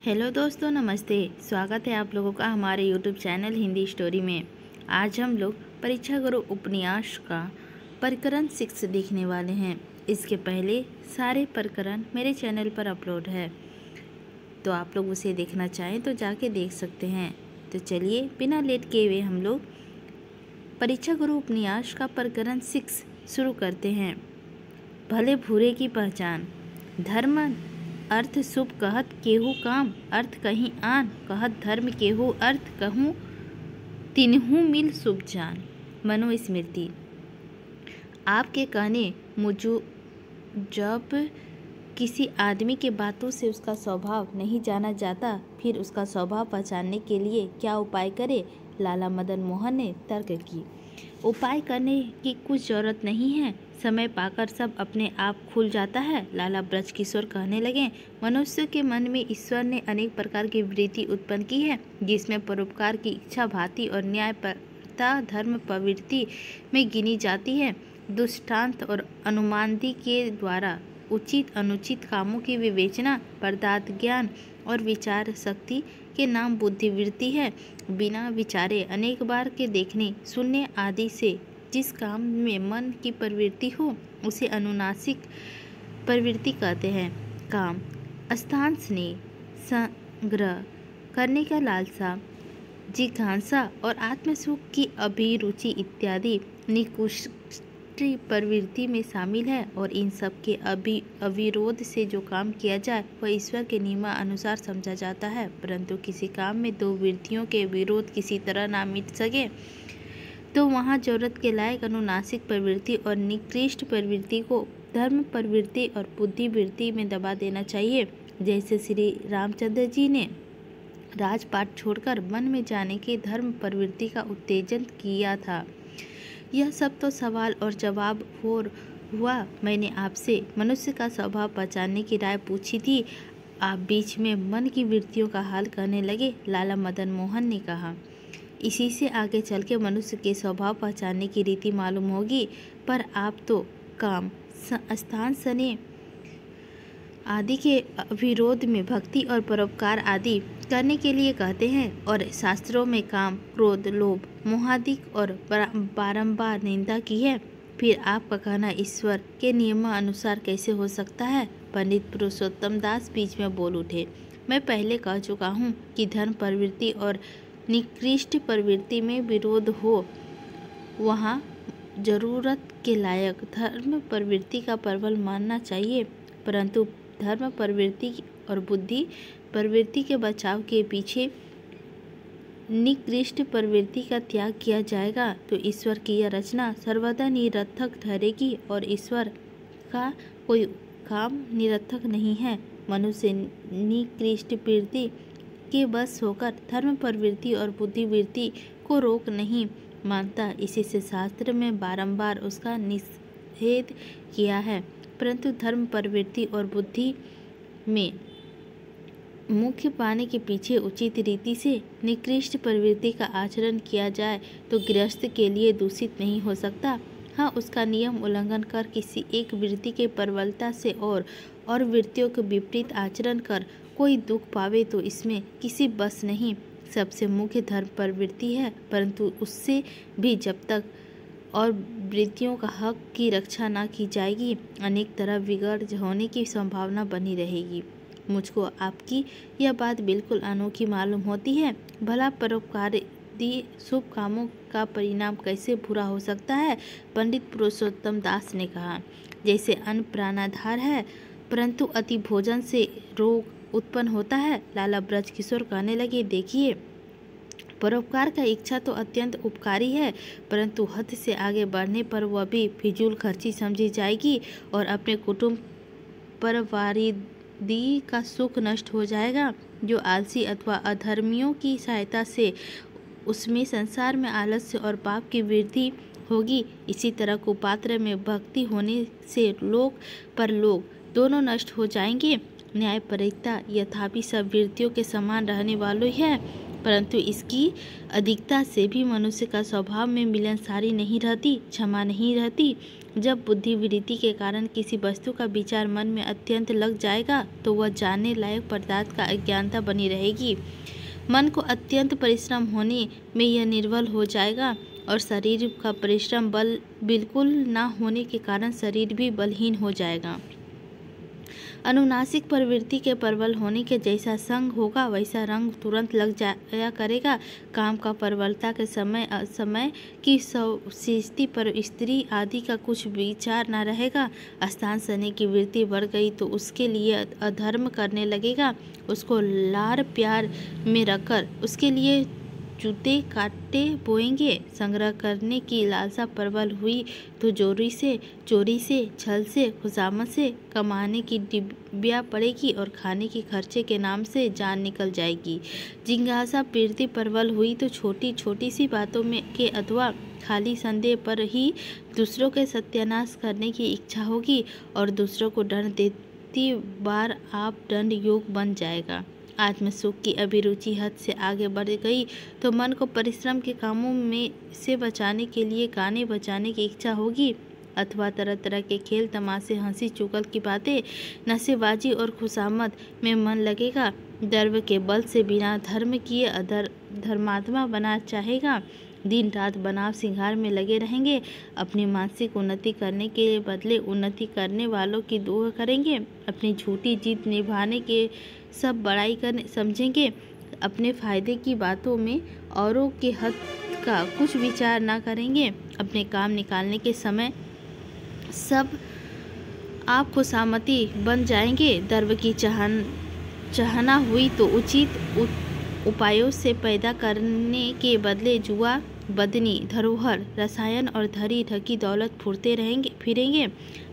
Hello दोस्तों, नमस्ते। स्वागत है आप लोगों का हमारे यूट्यूब चैनल हिंदी स्टोरी में। आज हम लोग परीक्षा गुरु उपन्यास का प्रकरण 6 देखने वाले हैं। इसके पहले सारे प्रकरण मेरे चैनल पर अपलोड है, तो आप लोग उसे देखना चाहें तो जाके देख सकते हैं। तो चलिए बिना लेट किए हुए हम लोग परीक्षा गुरु उपन्यास का प्रकरण 6 शुरू करते हैं। भले भूरे की पहचान। धर्म अर्थ शुभ कहत केहू काम, अर्थ कहीं आन कहत धर्म केहू अर्थ कहूँ तिन्हू मिल शुभ जान। मनुस्मृति। आपके कहने मुझे जब किसी आदमी के बातों से उसका स्वभाव नहीं जाना जाता, फिर उसका स्वभाव पहचानने के लिए क्या उपाय करे? लाला मदन मोहन ने तर्क की। उपाय करने की कुछ जरूरत नहीं है, समय पाकर सब अपने आप खुल जाता है। लाला ब्रजकिशोर कहने लगे, मनुष्य के मन में ईश्वर ने अनेक प्रकार की वृत्ति उत्पन्न की है, जिसमें परोपकार की इच्छा भांति और न्यायपरता धर्म प्रवृत्ति में गिनी जाती है। दृष्टांत और अनुमानदि के द्वारा उचित अनुचित कामों की विवेचना, पदार्थ ज्ञान और विचार शक्ति के नाम बुद्धिवृत्ति है। बिना विचारे अनेक बार के देखने सुनने आदि से जिस काम में मन की प्रवृत्ति हो उसे अनुनासिक प्रवृत्ति कहते हैं। काम स्थान स्नेह, संग्रह करने का लालसा, जिज्ञासा और आत्मसुख की अभिरुचि इत्यादि निकृष्ट प्रवृत्ति में शामिल है, और इन सब के अविरोध से जो काम किया जाए वह ईश्वर के नियमानुसार समझा जाता है। परंतु किसी काम में दो वृत्तियों के विरोध किसी तरह ना मिट सके तो वहाँ जरूरत के लायक अनुनासिक प्रवृत्ति और निकृष्ट प्रवृत्ति को धर्म प्रवृत्ति और बुद्धिवृत्ति में दबा देना चाहिए। जैसे श्री रामचंद्र जी ने राजपाट छोड़कर वन में जाने के धर्म प्रवृत्ति का उत्तेजन किया था। यह सब तो सवाल और जवाब हुआ। मैंने आपसे मनुष्य का स्वभाव पहचानने की राय पूछी थी, आप बीच में मन की वृत्तियों का हाल कहने लगे। लाला मदन मोहन ने कहा, इसी से आगे चल के मनुष्य के स्वभाव पहचानने की रीति मालूम होगी। पर आप तो काम स्थान स्नेह आदि के विरोध में भक्ति और परोपकार आदि करने के लिए कहते हैं, और शास्त्रों में काम क्रोध लोभ मोहादिक और बारंबार निंदा की है। फिर आपका कहना ईश्वर के नियमानुसार कैसे हो सकता है? पंडित पुरुषोत्तम दास बीच में बोल उठे, मैं पहले कह चुका हूँ कि धर्म प्रवृत्ति और निकृष्ट प्रवृत्ति में विरोध हो वहाँ जरूरत के लायक धर्म प्रवृत्ति का प्रबल मानना चाहिए। परंतु धर्म प्रवृत्ति और बुद्धि प्रवृत्ति के बचाव के पीछे निकृष्ट प्रवृत्ति का त्याग किया जाएगा तो ईश्वर की यह रचना सर्वदा निरर्थक ठहरेगी, और ईश्वर का कोई काम निरर्थक नहीं है। मनुष्य निकृष्ट प्रवृत्ति के बस होकर धर्म प्रवृत्ति और बुद्धिवृत्ति को रोक नहीं मानता। इसी से शास्त्र में बारंबार उसका निषेध किया है। परंतु धर्म प्रवृत्ति और बुद्धि में मुख्य पाने के पीछे उचित रीति से निकृष्ट प्रवृत्ति का आचरण किया जाए तो गृहस्थ के लिए दूषित नहीं हो सकता। हाँ, उसका नियम उल्लंघन कर किसी एक वृत्ति के प्रबलता से और वृत्तियों के विपरीत आचरण कर कोई दुख पावे तो इसमें किसी बस नहीं। सबसे मुख्य धर्म प्रवृत्ति है, परंतु उससे भी जब तक और वृत्तियों का हक की रक्षा ना की जाएगी अनेक तरह बिगड़ होने की संभावना बनी रहेगी। मुझको आपकी यह बात बिल्कुल अनोखी मालूम होती है। भला परोपकारी शुभ कामों का परिणाम कैसे बुरा हो सकता है? पंडित पुरुषोत्तम दास ने कहा, जैसे अन्न प्राणाधार है परंतु अति भोजन से रोग उत्पन्न होता है। लाला ब्रजकिशोर कहने लगे, देखिए परोपकार का इच्छा तो अत्यंत उपकारी है, परंतु हद से आगे बढ़ने पर वह भी फिजूल खर्ची समझी जाएगी और अपने कुटुंब परिवारिदी का सुख नष्ट हो जाएगा। जो आलसी अथवा अधर्मियों की सहायता से उसमें संसार में आलस्य और पाप की वृद्धि होगी, इसी तरह कुपात्र में भक्ति होने से लोक परलोक दोनों नष्ट हो जाएंगे। न्यायपरायणता यथापि सब वृत्तियों के समान रहने वाली है। परंतु इसकी अधिकता से भी मनुष्य का स्वभाव में मिलनसारी नहीं रहती, क्षमा नहीं रहती। जब बुद्धि वृत्ति के कारण किसी वस्तु का विचार मन में अत्यंत लग जाएगा तो वह जानने लायक पदार्थ का अज्ञानता बनी रहेगी। मन को अत्यंत परिश्रम होने में यह निर्बल हो जाएगा और शरीर का परिश्रम बल बिल्कुल न होने के कारण शरीर भी बलहीन हो जाएगा। अनुनासिक प्रवृत्ति के प्रबल होने के जैसा संग होगा वैसा रंग तुरंत लग जाया करेगा। काम का प्रबलता के समय की स्थिति पर स्त्री आदि का कुछ विचार न रहेगा। स्थान सने की वृत्ति बढ़ गई तो उसके लिए अधर्म करने लगेगा। उसको लार प्यार में रखकर उसके लिए जूते काटे बोएंगे। संग्रह करने की लालसा प्रबल हुई तो चोरी से छल से खुशामत से कमाने की डिबिया पड़ेगी और खाने की खर्चे के नाम से जान निकल जाएगी। जिज्ञासा वृत्ति प्रबल हुई तो छोटी छोटी सी बातों में के अथवा खाली संदेह पर ही दूसरों के सत्यानाश करने की इच्छा होगी और दूसरों को दंड देती बार आप दंड योग बन जाएगा। आत्मसुख की अभिरुचि हद से आगे बढ़ गई तो मन को परिश्रम के कामों में से बचाने के लिए गाने बजाने की इच्छा होगी अथवा तरह तरह के खेल तमाशे हंसी चुगल की बातें नशेबाजी और खुशामद में मन लगेगा। गर्व के बल से बिना धर्म किए धर्मात्मा बना चाहेगा। दिन रात बनाव सिंगार में लगे रहेंगे। अपनी मानसिक उन्नति करने के बदले उन्नति करने वालों की दोह करेंगे। अपनी झूठी जीत निभाने के सब बड़ाई करने समझेंगे। अपने फायदे की बातों में औरों के हद का कुछ विचार ना करेंगे। अपने काम निकालने के समय सब आप खुशामती बन जाएंगे। द्रव्य की चाहना हुई तो उचित उपायों से पैदा करने के बदले जुआ बदनी धरोहर रसायन और धरी ढकी दौलत फुरते फिरेंगे।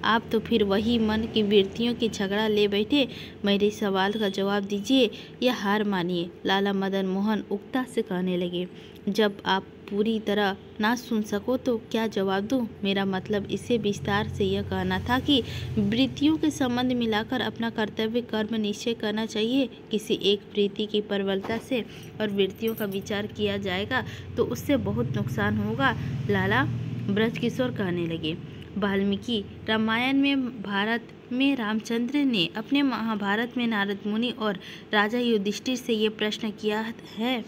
आप तो फिर वही मन की वृत्तियों की झगड़ा ले बैठे। मेरे सवाल का जवाब दीजिए या हार मानिए। लाला मदन मोहन उक्ता से कहने लगे। जब आप पूरी तरह ना सुन सको तो क्या जवाब दूं? मेरा मतलब इसे विस्तार से यह कहना था कि वृत्तियों के संबंध मिलाकर अपना कर्तव्य कर्म निश्चय करना चाहिए। किसी एक वृत्ति की प्रबलता से और वृत्तियों का विचार किया जाएगा तो उससे बहुत नुकसान होगा। लाला ब्रजकिशोर कहने लगे। वाल्मीकि रामायण में भारत में रामचंद्र ने अपने महाभारत में नारद मुनि और राजा युधिष्ठिर से ये प्रश्न किया है।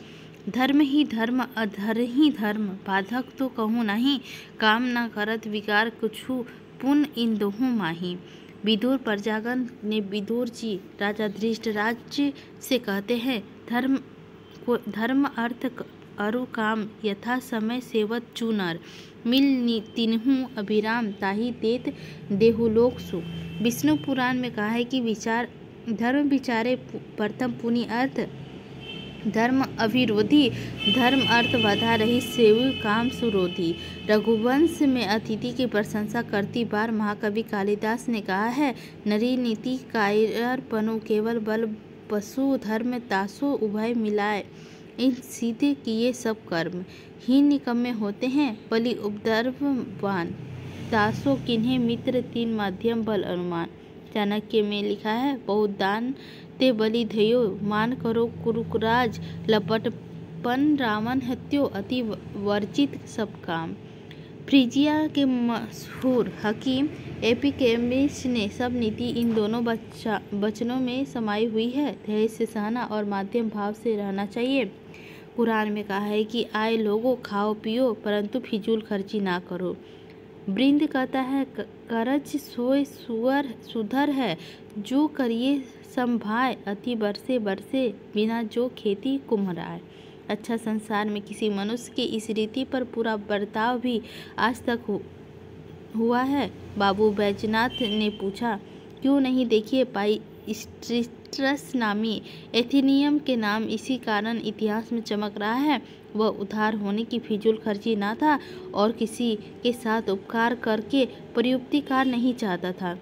धर्म ही धर्म अधर ही धर्म बाधक तो कहूँ नहीं। काम न करत विकार कुछु पुण्य इन दोहू माही। विदुर प्रजागण ने विदुर जी राजा धृतराष्ट्र से कहते हैं धर्म अर्थ अरु काम यथा समय सेवत चुनर मिल तिन्हु अभिराम ताहि देत देहुलोक सुख। विष्णु पुराण में कहा है कि धर्म विचारे प्रथम पुनि अर्थ धर्म अविरोधी धर्म अर्थ बाधा रही सेव काम सुरोधी। रघुवंश में अतिथि की प्रशंसा करती बार महाकवि कालिदास ने कहा है नरी नीति कायरपनु केवल बल पशु धर्म तासो उभय मिलाए। इन सीधे किए सब कर्म ही निकम्मे होते हैं। बलि उपद्रववान तासो किन्हें मित्र तीन माध्यम बल अनुमान। चाणक्य में लिखा है बहुत दान ते बलि धयो मान करो कुरुराज लपटपन रावण हत्यो अति वर्जित सब काम। फ्रीजिया के मशहूर हकीम एपिक्टेमिस ने सब नीति इन दोनों वचनों में समाई हुई है। धैर्य से सहना और माध्यम भाव से रहना चाहिए। कुरान में कहा है कि आए लोगों खाओ पियो परंतु फिजूल खर्ची ना करो। वृंद कहता है करज सोए सुधर है जो करिए संभाय अति बरसे बिना जो खेती कुम्हराए। अच्छा संसार में किसी मनुष्य की इस रीति पर पूरा बर्ताव भी आज तक हुआ है। बाबू बैजनाथ ने पूछा क्यों नहीं? देखिए पाइस्ट्रस नामी एथेनियम के नाम इसी कारण इतिहास में चमक रहा है। वह उधार होने की फिजूल खर्ची ना था और किसी के साथ उपकार करके प्रयुक्तिकार नहीं चाहता था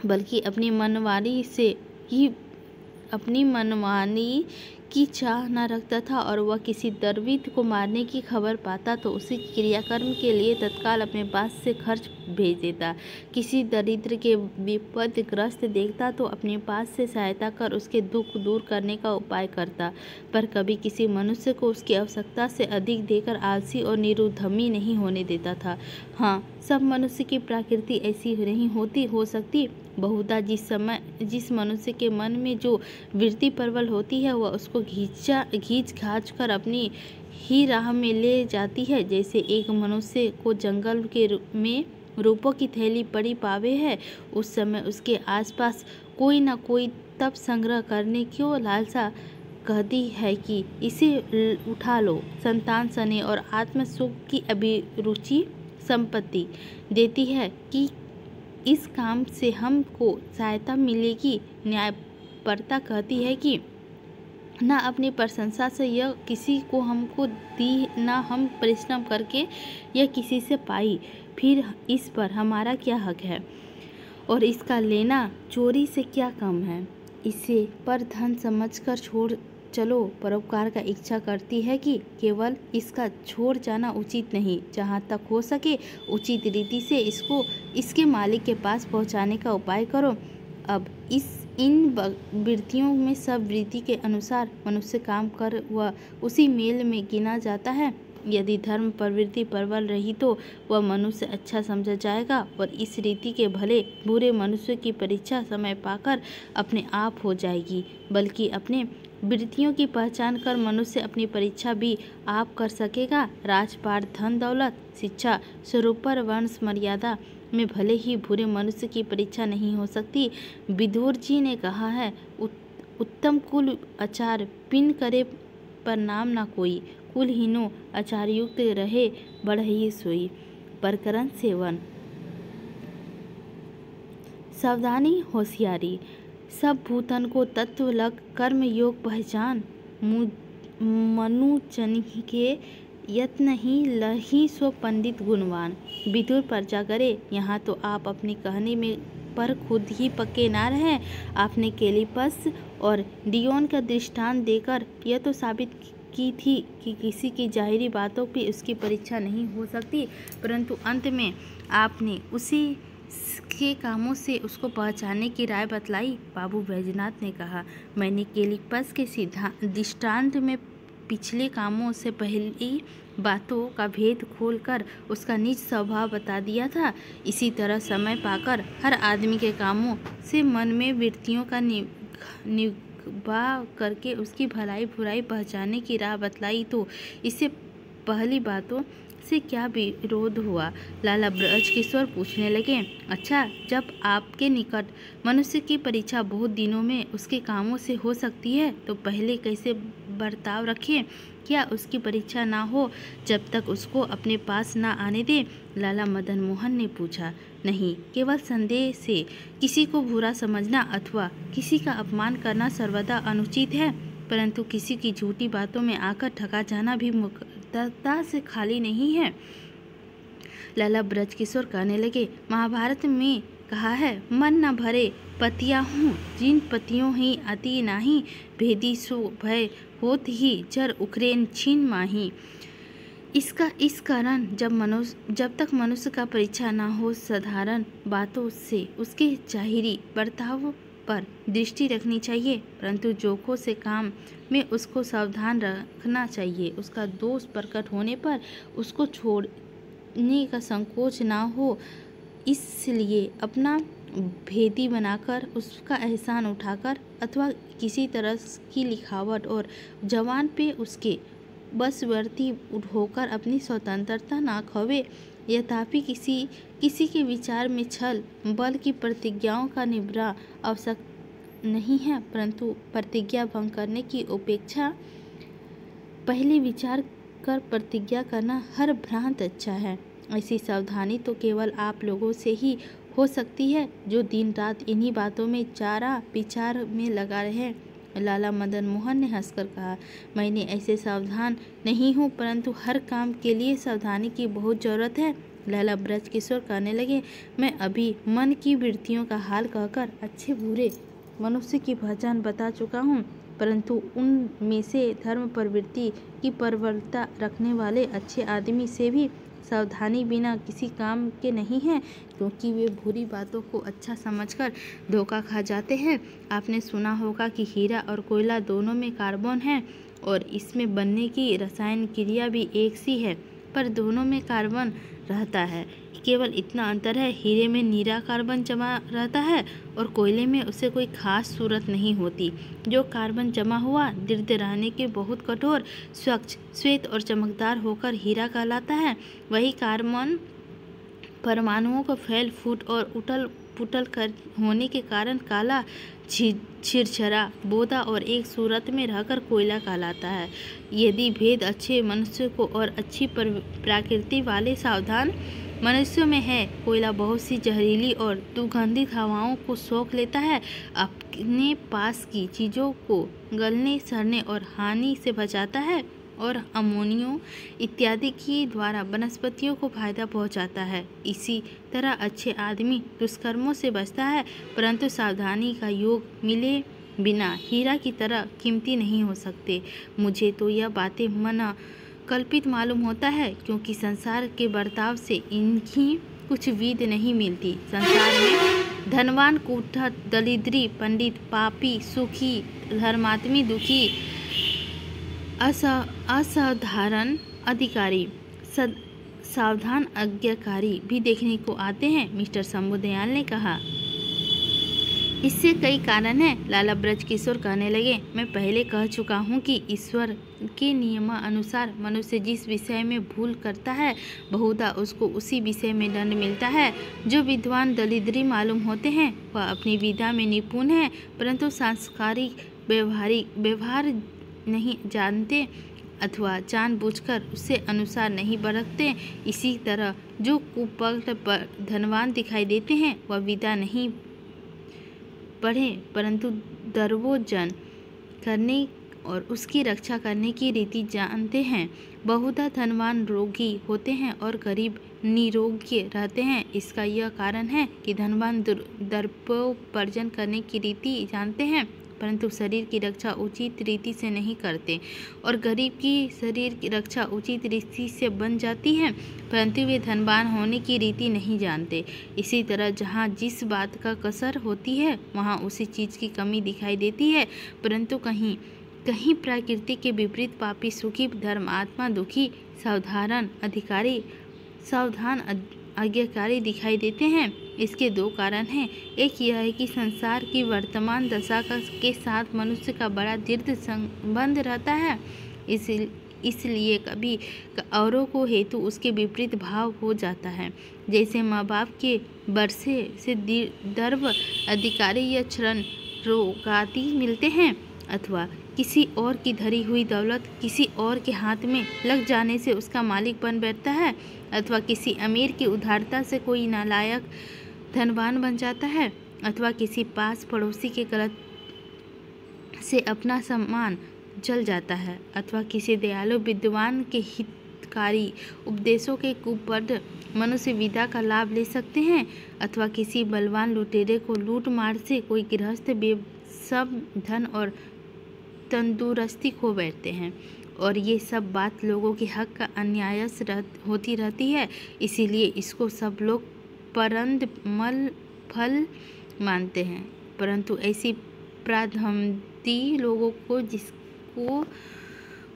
बल्कि अपनी मनमानी से ही अपनी मनमानी की चाह न रखता था और वह किसी दरिद्र को मारने की खबर पाता तो उसी क्रियाकर्म के लिए तत्काल अपने पास से खर्च भेज देता। किसी दरिद्र के विपदग्रस्त देखता तो अपने पास से सहायता कर उसके दुख दूर करने का उपाय करता, पर कभी किसी मनुष्य को उसकी आवश्यकता से अधिक देकर आलसी और निरुद्यमी नहीं होने देता था। हाँ, सब मनुष्य की प्रकृति ऐसी नहीं हो सकती। बहुधा जिस मनुष्य के मन में जो वृत्ति प्रबल होती है वह उसको घींच घाच कर अपनी ही राह में ले जाती है। जैसे एक मनुष्य को जंगल में रूपों की थैली पड़ी पावे है, उस समय उसके आसपास कोई न कोई तप संग्रह करने की लालसा कहती है कि इसे उठा लो। संतान स्नेह और आत्म सुख की अभिरुचि संपत्ति देती है कि इस काम से हमको सहायता मिलेगी। न्यायपरता कहती है कि न अपनी प्रशंसा से यह किसी को हमको दी, न हम परिश्रम करके यह किसी से पाई, फिर इस पर हमारा क्या हक है और इसका लेना चोरी से क्या कम है। इसे पर धन समझकर छोड़ चलो। परोपकार का इच्छा करती है कि केवल इसका छोड़ जाना उचित नहीं, जहाँ तक हो सके उचित रीति से इसको इसके मालिक के पास पहुँचाने का उपाय करो। अब इन वृत्तियों में सब वृत्ति के अनुसार मनुष्य काम कर वह उसी मेल में गिना जाता है। यदि धर्म प्रवृत्ति प्रबल रही तो वह मनुष्य अच्छा समझा जाएगा और इस रीति के भले बुरे मनुष्य की परीक्षा समय पाकर अपने आप हो जाएगी। बल्कि अपने वृत्तियों की पहचान कर मनुष्य अपनी परीक्षा भी आप कर सकेगा। राजपाट, धन दौलत, शिक्षा, स्वरूपर, वंश मर्यादा में भले ही बुरे मनुष्य की परीक्षा नहीं हो सकती। विदुर जी ने कहा है, उत्तम कुल आचार पिन करे पर नाम ना कोई, कुलहीनो आचारयुक्त रहे बढ़ई सोई। प्रकरण 7। सावधानी होशियारी। सब भूतन को तत्व लग कर्म योग पहचान, मनुचन के यत्न ही लही सो पंडित गुणवान। विदुर प्रजा करे। यहाँ तो आप अपने कहने में पर खुद ही पक्के ना रहें। आपने केलिपस और डियोन का दृष्टांत देकर यह तो साबित की थी कि किसी की जाहिरी बातों की उसकी परीक्षा नहीं हो सकती, परंतु अंत में आपने उसी के कामों से उसको पहचानने की राय बतलाई। बाबू बैजनाथ ने कहा, मैंने केलिपस के दृष्टांत में पिछले कामों से पहली बातों का भेद खोलकर उसका निज स्वभाव बता दिया था। इसी तरह समय पाकर हर आदमी के कामों से मन में वृत्तियों का निगाह करके उसकी भलाई बुराई पहचानने की राह बतलाई। तो इससे पहली बातों से क्या विरोध हुआ? लाला ब्रजकिशोर पूछने लगे। अच्छा, जब आपके निकट मनुष्य की परीक्षा बहुत दिनों में उसके कामों से हो सकती है तो पहले कैसे बर्ताव रखें? क्या उसकी परीक्षा ना हो जब तक उसको अपने पास ना आने दें? लाला मदन मोहन ने पूछा। नहीं, केवल संदेह से किसी को बुरा समझना अथवा किसी का अपमान करना सर्वदा अनुचित है, परंतु किसी की झूठी बातों में आकर ठगा जाना भी मुकद्दरता से खाली नहीं है। लाला ब्रजकिशोर कहने लगे, महाभारत में कहा है, मन न भरे पतिया हूँ, जिन पतियों ही अति नाही, भेदी सो भय होत ही, जर उखरे छीन माही। इस कारण जब तक मनुष्य का परीक्षा न हो साधारण बातों से उसके जाहिरी बर्ताव पर दृष्टि रखनी चाहिए, परंतु जोखों से काम में उसको सावधान रखना चाहिए। उसका दोष प्रकट होने पर उसको छोड़ने का संकोच ना हो, इसलिए अपना भेदी बनाकर उसका एहसान उठाकर अथवा किसी तरह की लिखावट और जवान पे उसके बसवर्ती होकर अपनी स्वतंत्रता ना खोवे। यद्यपि किसी के विचार में छल बल की प्रतिज्ञाओं का निबरा आवश्यक नहीं है, परंतु प्रतिज्ञा भंग करने की अपेक्षा पहले विचार कर प्रतिज्ञा करना हर भ्रांत अच्छा है। ऐसी सावधानी तो केवल आप लोगों से ही हो सकती है जो दिन रात इन्हीं बातों में चारा विचार में लगा रहे। लाला मदन मोहन ने हंसकर कहा, मैंने ऐसे सावधान नहीं हूँ, परंतु हर काम के लिए सावधानी की बहुत ज़रूरत है। लाला ब्रजकिशोर कहने लगे, मैं अभी मन की वृत्तियों का हाल कहकर अच्छे बुरे मनुष्य की पहचान बता चुका हूँ, परंतु उनमें से धर्म प्रवृत्ति की प्रबलता रखने वाले अच्छे आदमी से भी सावधानी बिना किसी काम के नहीं है, क्योंकि वे बुरी बातों को अच्छा समझकर धोखा खा जाते हैं। आपने सुना होगा कि हीरा और कोयला दोनों में कार्बन है और इसमें बनने की रसायन क्रिया भी एक सी है, पर दोनों में कार्बन रहता है। केवल इतना अंतर है, हीरे में नीरा कार्बन जमा रहता है और कोयले में उसे कोई खास सूरत नहीं होती। जो कार्बन जमा हुआ दृढ़ रहने के बहुत कठोर, स्वच्छ, श्वेत और चमकदार होकर हीरा कहलाता है, वही कार्बन परमाणुओं को फैल फूट और उटल पुटल कर होने के कारण काला, छिरछरा, बोदा और एक सूरत में रहकर कोयला कहलाता है। यदि भेद अच्छे मनुष्य को और अच्छी प्रकृति वाले सावधान मनुष्यों में है, कोयला बहुत सी जहरीली और दुर्गंधित हवाओं को सोख लेता है, अपने पास की चीज़ों को गलने, सड़ने और हानि से बचाता है और अमोनियो इत्यादि के द्वारा वनस्पतियों को फायदा पहुंचाता है। इसी तरह अच्छे आदमी दुष्कर्मों से बचता है, परंतु सावधानी का योग मिले बिना हीरा की तरह कीमती नहीं हो सकते। मुझे तो यह बातें मन कल्पित मालूम होता है, क्योंकि संसार के बर्ताव से इनकी कुछ विद नहीं मिलती। संसार में धनवान, कुठत, दरिद्री, पंडित, पापी, सुखी, धर्मात्मी, दुखी, असाधारण अधिकारी, सावधान आज्ञाकारी भी देखने को आते हैं, मिस्टर शंभुदयाल ने कहा। इससे कई कारण हैं। लाला ब्रज किशोर कहने लगे, मैं पहले कह चुका हूँ कि ईश्वर के नियमानुसार मनुष्य जिस विषय में भूल करता है, बहुधा उसको उसी विषय में दंड मिलता है। जो विद्वान दरिद्री मालूम होते हैं, वह अपनी विद्या में निपुण है, परंतु सांस्कारिक व्यवहार नहीं जानते अथवा जानबूझकर उससे अनुसार नहीं बरतते। इसी तरह जो कुपल्ट पर धनवान दिखाई देते हैं, वह विद्या नहीं पढ़े, परंतु दर्वोजन करने और उसकी रक्षा करने की रीति जानते हैं। बहुधा धनवान रोगी होते हैं और गरीब निरोगी रहते हैं। इसका यह कारण है कि धनवान दर्पोपर्जन करने की रीति जानते हैं, परंतु शरीर की रक्षा उचित रीति से नहीं करते, और गरीब की शरीर की रक्षा उचित रीति से बन जाती है, परंतु वे धनवान होने की रीति नहीं जानते। इसी तरह जहाँ जिस बात का कसर होती है, वहाँ उसी चीज़ की कमी दिखाई देती है, परंतु कहीं कहीं प्रकृति के विपरीत पापी सुखी, धर्मात्मा दुखी, सावधान आज्ञाकारी दिखाई देते हैं। इसके दो कारण हैं। एक यह है कि संसार की वर्तमान दशा के साथ मनुष्य का बड़ा दृढ़ संबंध रहता है, इसलिए कभी औरों को हेतु उसके विपरीत भाव हो जाता है। जैसे माँ बाप के वर्षे से दर्व अधिकारी या क्षरण रोगाती मिलते हैं, अथवा किसी और की धरी हुई दौलत किसी और के हाथ में लग जाने से उसका मालिक बन बैठता है, अथवा किसी अमीर की उदारता से कोई नालायक धनवान बन जाता है, अथवा किसी पास पड़ोसी के गलत से अपना सम्मान जल जाता है, अथवा किसी दयालु विद्वान के हितकारी उपदेशों के कुपद मनुष्य विद्या का लाभ ले सकते हैं, अथवा किसी बलवान लुटेरे को लूट मार से कोई गृहस्थ सब धन और तंदुरुस्ती खो बैठते हैं। और ये सब बात लोगों के हक का अन्यायस होती रहती है, इसीलिए इसको सब लोग परंद मल फल मानते हैं। परंतु ऐसी प्राधमती लोगों को जिसको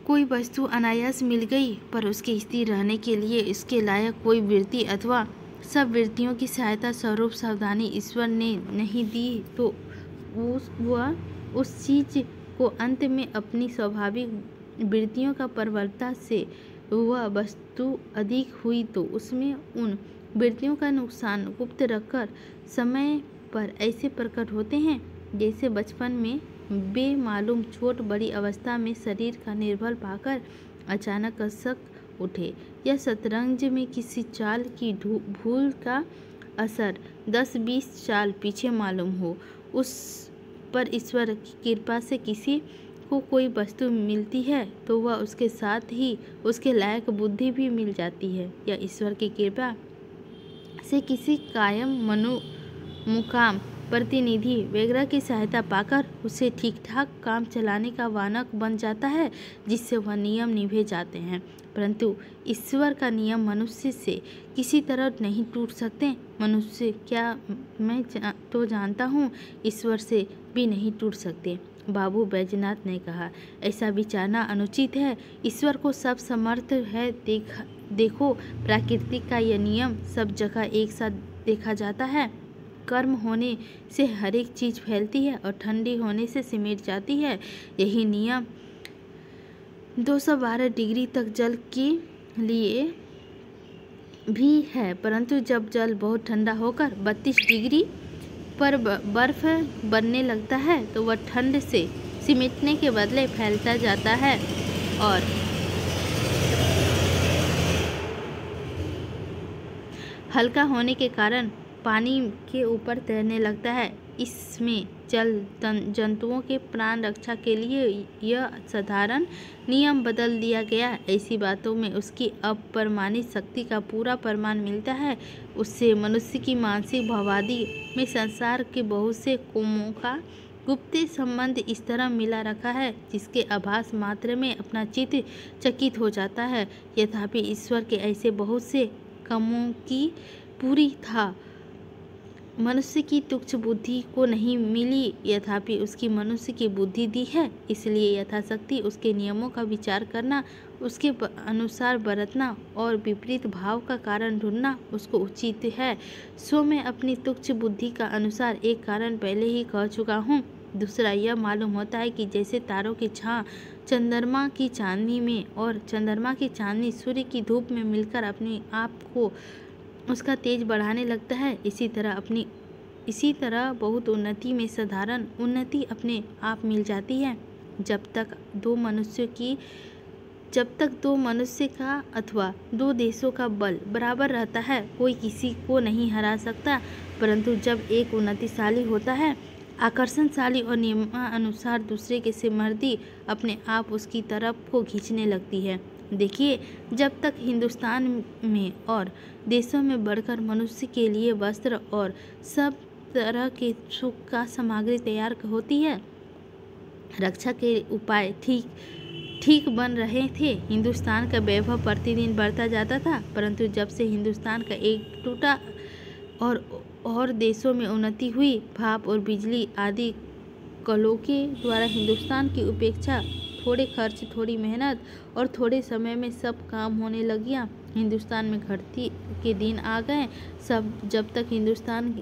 कोई वस्तु अनायास मिल गई, पर उसके स्थिर रहने के लिए इसके लायक कोई वृत्ति अथवा सब वृत्तियों की सहायता स्वरूप सावधानी ईश्वर ने नहीं दी, तो वह उस चीज़ को अंत में अपनी स्वाभाविक वृत्तियों का प्रबलता से वह वस्तु अधिक हुई तो उसमें उन वृत्तियों का नुकसान गुप्त रखकर समय पर ऐसे प्रकट होते हैं, जैसे बचपन में बेमालूम चोट बड़ी अवस्था में शरीर का निर्बल पाकर अचानक कसक उठे, या शतरंज में किसी चाल की भूल का असर 10-20 चाल पीछे मालूम हो। उस पर ईश्वर की कृपा से किसी को कोई वस्तु मिलती है तो वह उसके साथ ही उसके लायक बुद्धि भी मिल जाती है, या ईश्वर की कृपा से किसी कायम मुकाम प्रतिनिधि वगैरह की सहायता पाकर उसे ठीक ठाक काम चलाने का वाहक बन जाता है, जिससे वह नियम निभे जाते हैं। परंतु ईश्वर का नियम मनुष्य से किसी तरह नहीं टूट सकते। मनुष्य क्या मैं तो जानता हूँ, ईश्वर से भी नहीं टूट सकते। बाबू बैजनाथ ने कहा, ऐसा विचारना अनुचित है। ईश्वर को सब समर्थ है। देखो, प्रकृति का यह नियम सब जगह एक साथ देखा जाता है। गर्म होने से हर एक चीज़ फैलती है और ठंडी होने से सिमट जाती है। यही नियम 212 डिग्री तक जल के लिए भी है, परंतु जब जल बहुत ठंडा होकर 32 डिग्री पर बर्फ बनने लगता है तो वह ठंड से सिमटने के बदले फैलता जाता है और हल्का होने के कारण पानी के ऊपर तैरने लगता है। इसमें जल जंतुओं के प्राण रक्षा के लिए यह साधारण नियम बदल दिया गया। ऐसी बातों में उसकी अपरमाणिक शक्ति का पूरा प्रमाण मिलता है। उससे मनुष्य की मानसिक भावादि में संसार के बहुत से कोमों का गुप्त संबंध इस तरह मिला रखा है, जिसके आभास मात्र में अपना चित्त चकित हो जाता है। यद्यपि ईश्वर के ऐसे बहुत से कामों की पूरी था मनुष्य की तुच्छ बुद्धि को नहीं मिली, यद्यपि उसकी मनुष्य की बुद्धि दी है। इसलिए यथाशक्ति उसके नियमों का विचार करना, उसके अनुसार बरतना और विपरीत भाव का कारण ढूंढना उसको उचित है। सो मैं अपनी तुच्छ बुद्धि का अनुसार एक कारण पहले ही कह चुका हूँ। दूसरा यह मालूम होता है कि जैसे तारों की छां चंद्रमा की चांदनी में और चंद्रमा की चांदनी सूर्य की धूप में मिलकर अपने आप को उसका तेज बढ़ाने लगता है, इसी तरह बहुत उन्नति में साधारण उन्नति अपने आप मिल जाती है। जब तक दो मनुष्य का अथवा दो देशों का बल बराबर रहता है, कोई किसी को नहीं हरा सकता। परंतु जब एक उन्नतिशाली होता है, आकर्षणशाली और नियमानुसार दूसरे के सिमर्दी अपने आप उसकी तरफ को खींचने लगती है। देखिए, जब तक हिंदुस्तान में और देशों में बढ़कर मनुष्य के लिए वस्त्र और सब तरह के सुख का सामग्री तैयार होती है, रक्षा के उपाय ठीक बन रहे थे, हिंदुस्तान का वैभव प्रतिदिन बढ़ता जाता था। परंतु जब से हिंदुस्तान का एक टूटा और देशों में उन्नति हुई, भाप और बिजली आदि कलों के द्वारा हिंदुस्तान की उपेक्षा, थोड़े खर्च, थोड़ी मेहनत और थोड़े समय में सब काम होने लग गया। हिंदुस्तान में घटती के दिन आ गए। जब तक हिंदुस्तान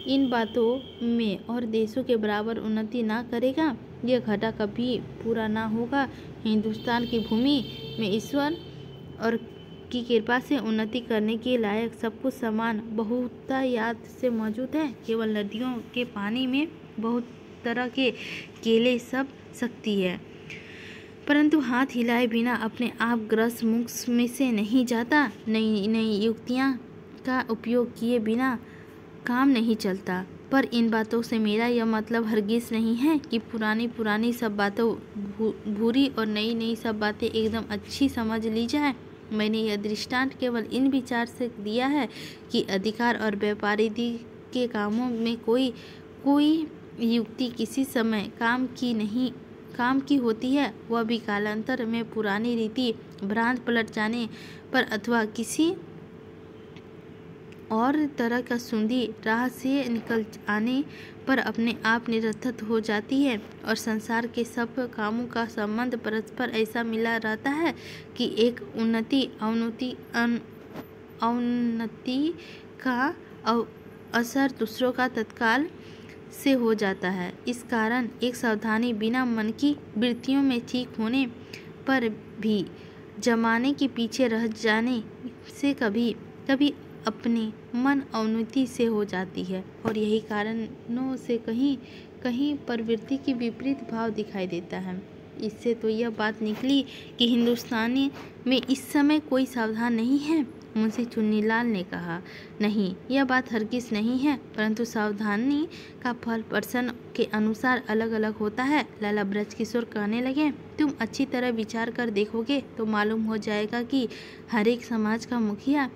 इन बातों में और देशों के बराबर उन्नति ना करेगा, यह घाटा कभी पूरा ना होगा। हिंदुस्तान की भूमि में ईश्वर और की कृपा से उन्नति करने के लायक सब कुछ समान बहुतायत से मौजूद है। केवल नदियों के पानी में बहुत तरह के केले सब सकती है, परंतु हाथ हिलाए बिना अपने आप ग्रस मुख में से नहीं जाता। नई युक्तियाँ का उपयोग किए बिना काम नहीं चलता। पर इन बातों से मेरा यह मतलब हरगिज़ नहीं है कि पुरानी सब बातों बुरी और नई सब बातें एकदम अच्छी समझ ली जाए। मैंने यह दृष्टांत केवल इन विचार से दिया है कि अधिकार और व्यापारी के कामों में कोई युक्ति किसी समय काम की होती है, वह भी कालांतर में पुरानी रीति भ्रांत पलट जाने पर अथवा किसी और तरह का सूंधी राह से निकल आने पर अपने आप निरर्थक हो जाती है। और संसार के सब कामों का संबंध परस्पर ऐसा मिला रहता है कि एक अवनति का असर दूसरों का तत्काल से हो जाता है। इस कारण एक सावधानी बिना मन की वृत्तियों में ठीक होने पर भी जमाने के पीछे रह जाने से कभी अपने मन अवनति से हो जाती है, और यही कारणों से कहीं प्रवृत्ति की विपरीत भाव दिखाई देता है। इससे तो यह बात निकली कि हिंदुस्तानी में इस समय कोई सावधान नहीं है। मुंशी चुन्नीलाल ने कहा, नहीं, यह बात हरगिज़ नहीं है, परंतु सावधानी का फल पर्सन के अनुसार अलग अलग होता है। लाला ब्रजकिशोर कहने लगे, तुम अच्छी तरह विचार कर देखोगे तो मालूम हो जाएगा कि हर एक समाज का मुखिया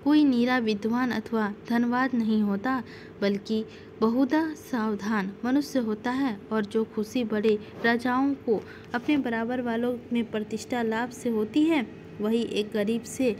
कोई नीरा विद्वान अथवा धनवान नहीं होता, बल्कि बहुधा सावधान मनुष्य होता है और जो खुशी बड़े राजाओं को अपने बराबर वालों में प्रतिष्ठा लाभ से होती है, वही एक गरीब से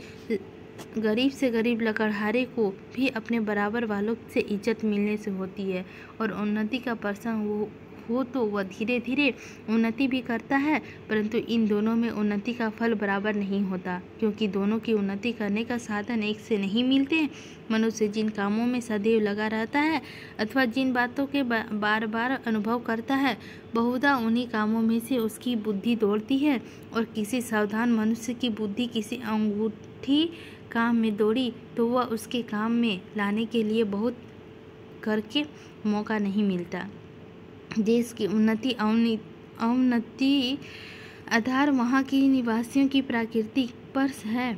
गरीब लकड़हारे को भी अपने बराबर वालों से इज्जत मिलने से होती है। और उन्नति का प्रसंग हो तो वह धीरे धीरे उन्नति भी करता है, परंतु इन दोनों में उन्नति का फल बराबर नहीं होता, क्योंकि दोनों की उन्नति करने का साधन एक से नहीं मिलते। मनुष्य जिन कामों में सदैव लगा रहता है अथवा जिन बातों के बार बार अनुभव करता है, बहुधा उन्हीं कामों में से उसकी बुद्धि दौड़ती है। और किसी सावधान मनुष्य की बुद्धि किसी अंगूठी काम में दौड़ी तो वह उसके काम में लाने के लिए बहुत करके मौका नहीं मिलता। देश की उन्नति अवनति आधार वहाँ की निवासियों की प्रकृति पर है।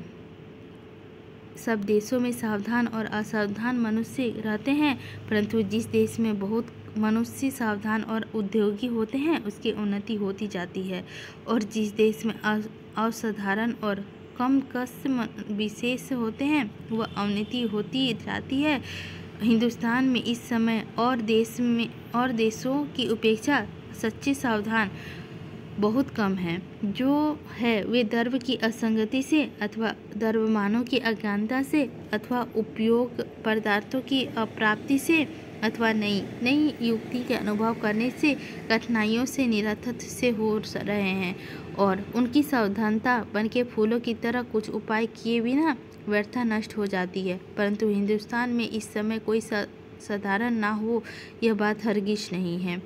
सब देशों में सावधान और असावधान मनुष्य रहते हैं, परंतु जिस देश में बहुत मनुष्य सावधान और उद्योगी होते हैं उसकी उन्नति होती जाती है, और जिस देश में असाधारण और कम कष्ट विशेष होते हैं वह अवनति होती जाती है। हिंदुस्तान में इस समय और देशों की उपेक्षा सच्चे सावधान बहुत कम है। जो है वे द्रव्य की असंगति से अथवा द्रव्यमानों की अज्ञानता से अथवा उपयोग पदार्थों की अप्राप्ति से अथवा नई युक्ति के अनुभव करने से कठिनाइयों से निरर्थक से हो रहे हैं, और उनकी सावधानता बन के फूलों की तरह कुछ उपाय किए बिना व्यर्थ नष्ट हो जाती है। परंतु हिंदुस्तान में इस समय कोई साधारण ना हो यह बात हरगिज नहीं है।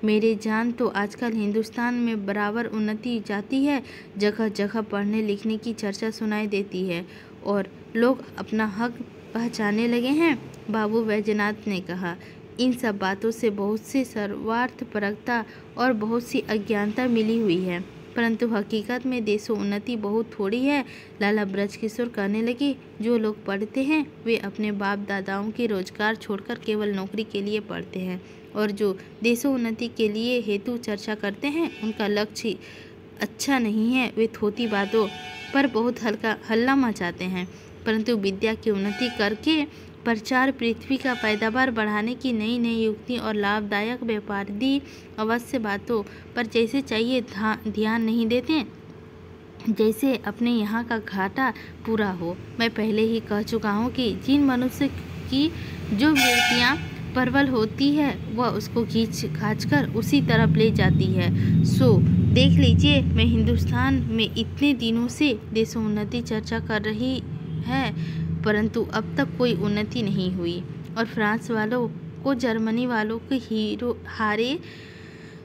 मेरे जान तो आजकल हिंदुस्तान में बराबर उन्नति जाती है। जगह जगह पढ़ने लिखने की चर्चा सुनाई देती है और लोग अपना हक पहचानने लगे हैं। बाबू वैजनाथ ने कहा, इन सब बातों से बहुत सी सर्वार्थपरकता और बहुत सी अज्ञानता मिली हुई है, परंतु हकीकत में देशों उन्नति बहुत थोड़ी है। लाला ब्रजकिशोर कहने लगे, जो लोग पढ़ते हैं वे अपने बाप दादाओं के रोजगार छोड़कर केवल नौकरी के लिए पढ़ते हैं, और जो देशों उन्नति के लिए हेतु चर्चा करते हैं उनका लक्ष्य अच्छा नहीं है। वे थोती बातों पर बहुत हल्ला मचाते हैं, परंतु विद्या की उन्नति करके प्रचार पृथ्वी का पैदावार बढ़ाने की नई नई युक्ति और लाभदायक व्यापारी अवश्य बातों पर जैसे चाहिए ध्यान नहीं देते, जैसे अपने यहाँ का घाटा पूरा हो। मैं पहले ही कह चुका हूँ कि जिन मनुष्य की जो वृत्तियाँ प्रबल होती है वह उसको खींच कर उसी तरफ ले जाती है। सो देख लीजिए, मैं हिंदुस्तान में इतने दिनों से देशों उन्नति चर्चा कर रही है, परंतु अब तक कोई उन्नति नहीं हुई, और फ्रांस वालों को जर्मनी वालों के हारे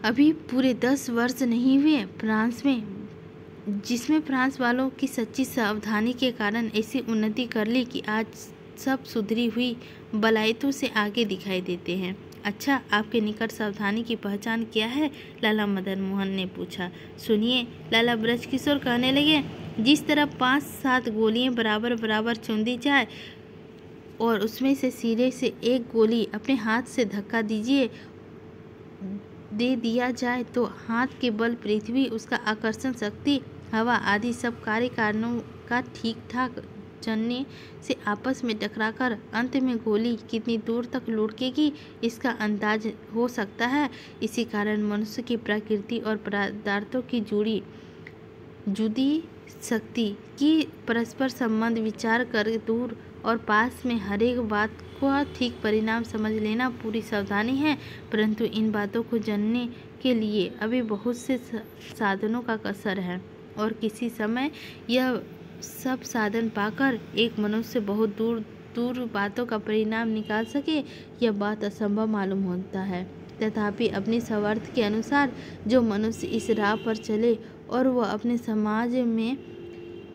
अभी पूरे 10 वर्ष नहीं हुए। फ्रांस में जिसमें फ्रांस वालों की सच्ची सावधानी के कारण ऐसी उन्नति कर ली कि आज सब सुधरी हुई बलायतों से आगे दिखाई देते हैं। अच्छा, आपके निकट सावधानी की पहचान क्या है? लाला मदन मोहन ने पूछा। सुनिए, लाला ब्रजकिशोर कहने लगे, जिस तरह 5-7 गोलियां बराबर बराबर चुन जाए और उसमें से सिरे से एक गोली अपने हाथ से धक्का दे दिया जाए तो हाथ के बल पृथ्वी, उसका आकर्षण शक्ति, हवा आदि सब कार्य कारणों का ठीक ठाक चलने से आपस में टकराकर अंत में गोली कितनी दूर तक लुढ़केगी इसका अंदाज हो सकता है। इसी कारण मनुष्य की प्रकृति और पदार्थों की जुदी शक्ति की परस्पर संबंध विचार कर दूर और पास में हरेक बात को ठीक परिणाम समझ लेना पूरी सावधानी है। परंतु इन बातों को जानने के लिए अभी बहुत से साधनों का कसर है, और किसी समय यह सब साधन पाकर एक मनुष्य बहुत दूर दूर बातों का परिणाम निकाल सके, यह बात असंभव मालूम होता है। तथापि अपनी सामर्थ्य के अनुसार जो मनुष्य इस राह पर चले और वह अपने समाज में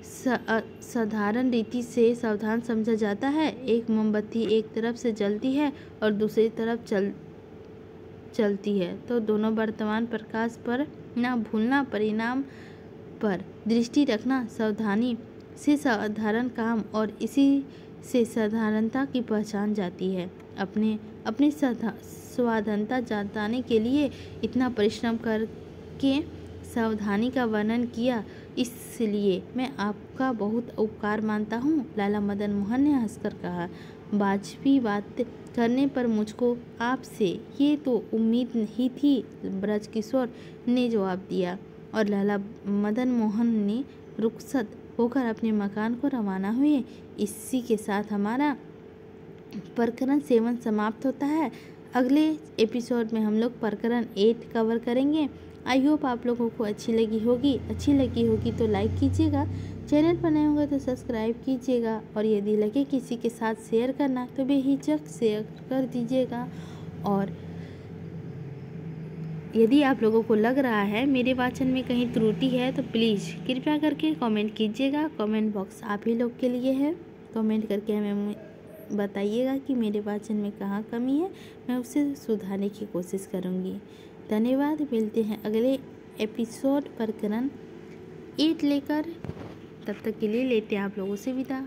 साधारण रीति से सावधान समझा जाता है। एक मोमबत्ती एक तरफ से जलती है और दूसरी तरफ चलती है तो दोनों वर्तमान प्रकाश पर ना भूलना, परिणाम पर दृष्टि रखना सावधानी से साधारण काम और इसी से साधारणता की पहचान जाती है। अपनी स्वाधीनता जताने के लिए इतना परिश्रम करके सावधानी का वर्णन किया, इसलिए मैं आपका बहुत उपकार मानता हूँ। लाला मदन मोहन ने हंसकर कहा, वाजबी बात करने पर मुझको आपसे ये तो उम्मीद नहीं थी, ब्रजकिशोर ने जवाब दिया और लाला मदन मोहन ने रुखसत होकर अपने मकान को रवाना हुए। इसी के साथ हमारा प्रकरण 7 समाप्त होता है। अगले एपिसोड में हम लोग प्रकरण 8 कवर करेंगे। आई होप आप लोगों को अच्छी लगी होगी तो लाइक कीजिएगा, चैनल पर नए होंगे तो सब्सक्राइब कीजिएगा और यदि लगे किसी के साथ शेयर करना तो बेहिचक शेयर कर दीजिएगा। और यदि आप लोगों को लग रहा है मेरे वाचन में कहीं त्रुटि है तो प्लीज़ कृपया करके कमेंट कीजिएगा। कमेंट बॉक्स आप ही लोग के लिए है। कमेंट करके हमें बताइएगा कि मेरे वाचन में कहाँ कमी है, मैं उसे सुधारने की कोशिश करूँगी। धन्यवाद। मिलते हैं अगले एपिसोड प्रकरण 8 लेकर। तब तक के लिए लेते हैं आप लोगों से विदा।